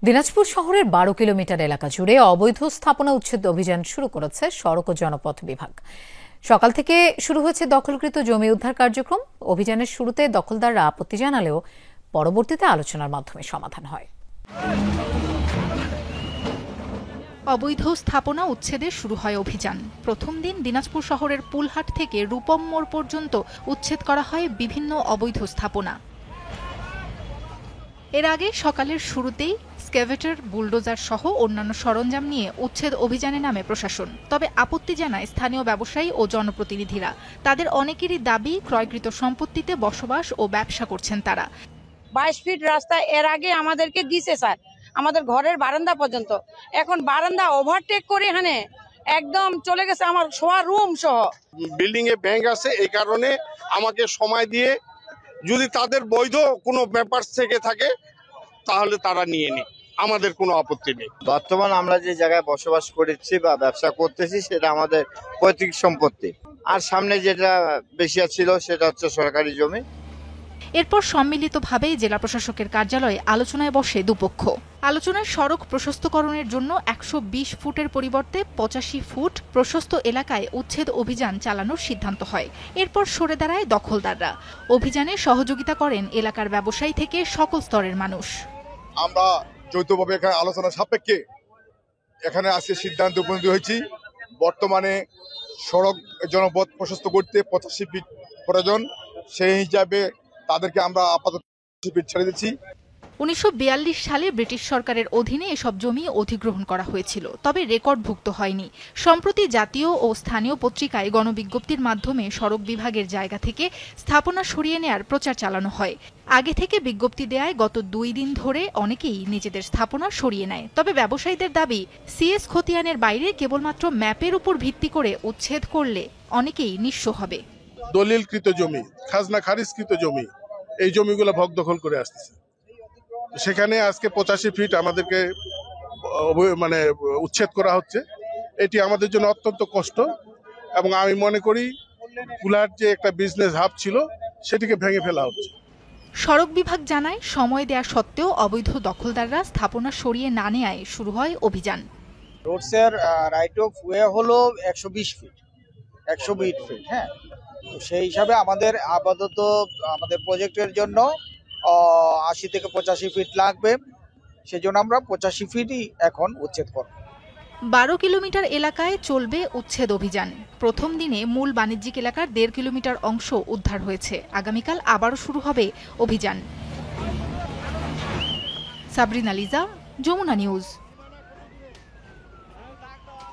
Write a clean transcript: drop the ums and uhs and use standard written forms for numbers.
দিনাজপুর শহরের ১২ কিলোমিটার এলাকা জুড়ে অবৈধ স্থাপনা উচ্ছেদ অভিযান শুরু করেছে সড়ক ও জনপথ বিভাগ। সকাল থেকে শুরু হয়েছে দখলকৃত জমি উদ্ধার কার্যক্রম। অভিযানের শুরুতে দখলদাররা আপত্তি জানালেও পরবর্তীতে আলোচনার মাধ্যমে সমাধান হয়। অবৈধ স্থাপনা উচ্ছেদে শুরু হয় অভিযান। প্রথম দিন দিনাজপুর শহরের পুলহাট থেকে রূপম মোড় পর্যন্ত উচ্ছেদ করা হয় বিভিন্ন অবৈধ স্থাপনা। এর আগে সকালের শুরুতেই স্ক্যাভেটর, বুলডোজার সহ অন্যান্য সরঞ্জাম নিয়ে উচ্ছেদ অভিযানে নামে প্রশাসন। তবে আপত্তি জানায় স্থানীয় ব্যবসায়ী ও জনপ্রতিনিধিরা। তাদের অনেকেরই দাবি, ক্রয়কৃত সম্পত্তিতে বসবাস ও ব্যবসা করছেন তারা। 22 ফিট রাস্তা এর আগে আমাদেরকে দিছে স্যার, আমাদের ঘরের বারান্দা পর্যন্ত। এখন বারান্দা ওভারটেক করে এখানে একদম চলে গেছে আমার শোয়ার রুম সহ। বিল্ডিং এ ব্যাংক আছে, এই কারণে আমাকে সময় দিয়ে যদি তাদের বৈধ কোনো পেপারস থেকে থাকে তাহলে তারা নিয়ে নি, আমাদের কোনো আপত্তি নেই। বর্তমান আমরা যে জায়গায় বসবাস করেছি বা ব্যবসা করতেছি সেটা আমাদের পৈতৃক সম্পত্তি, আর সামনে যেটা বেশি ছিল সেটা হচ্ছে সরকারি জমি। এরপর সম্মিলিতভাবে জেলা প্রশাসকের কার্যালয়ে আলোচনায় বসে দুপক্ষ। আলোচনায় সড়ক প্রশস্তকরণের জন্য 120 ফুটের পরিবর্তে 85 ফুট প্রশস্ত এলাকায় উচ্ছেদ অভিযান চালানোর সিদ্ধান্ত হয়। এরপর সরে দাঁড়ায় দখলদাররা। অভিযানে সহযোগিতা করেন এলাকার ব্যবসায়ী থেকে সকল স্তরের মানুষ। আমরা যৌথভাবে এখানে আলোচনা সাপেক্ষে এখানে আজকে সিদ্ধান্ত উপনীত হয়েছি। বর্তমানে সড়ক জনপথ প্রশস্ত করতে 85 ফিট প্রয়োজন, সেই হিসাবে তাদেরকে আমরা আপাতত 85 ফিট ছেড়ে দিচ্ছি। 1942 সালে ব্রিটিশ সরকারের অধীনে এসব জমি অধিগ্রহণ করা হয়েছিল, তবে রেকর্ডভুক্ত হয়নি। সম্প্রতি জাতীয় ও স্থানীয় পত্রিকায় গণবিজ্ঞপ্তির মাধ্যমে সড়ক বিভাগের জায়গা থেকে স্থাপনা সরিয়ে নেয়ার প্রচার চালানো হয়। আগে থেকে বিজ্ঞপ্তি দেয়ায় গত 2 দিন ধরে অনেকেই নিজেদের স্থাপনা সরিয়ে নেয়। তবে ব্যবসায়ীদের দাবি, সিএস খতিয়ানের বাইরে কেবলমাত্র ম্যাপের উপর ভিত্তি করে উচ্ছেদ করলে অনেকেই নিঃস্ব হবে। দলিলকৃত জমি, খাজনা খারিজকৃত জমি, এই জমিগুলো ভোগ দখল করে আসতেছে। সেখানে আজকে 85 ফিট আমাদেরকে উচ্ছেদ করা হচ্ছে। এটি আমাদের জন্য অত্যন্ত কষ্ট, এবং আমি মনে করি পুলহাট যে একটা বিজনেস হাব ছিল সেটিকে ভেঙে ফেলা হচ্ছে। সড়ক বিভাগ জানায়, সময় দেয়া সত্ত্বেও অবৈধ দখলদাররা স্থাপনা সরিয়ে না নেয়ায় শুরু হয় অভিযান। রোডসের রাইট অফ ওয়ে হলো 120 ফিট, 120 ফিট। হ্যাঁ, সেই হিসাবে আমাদের আপাতত আমাদের প্রজেক্টের জন্য 80 থেকে 85 ফিট লাগবে। সেজন্য আমরা 85 ফিটই এখন উচ্ছেদ করব। 12 কিলোমিটার এলাকায় চলবে উচ্ছেদ অভিযান। প্রথম দিনে মূল বাণিজ্যিক এলাকার 1.5 কিলোমিটার অংশ উদ্ধার হয়েছে। আগামীকাল আবারও শুরু হবে অভিযান। সাবরিনা লিজা, যমুনা নিউজ।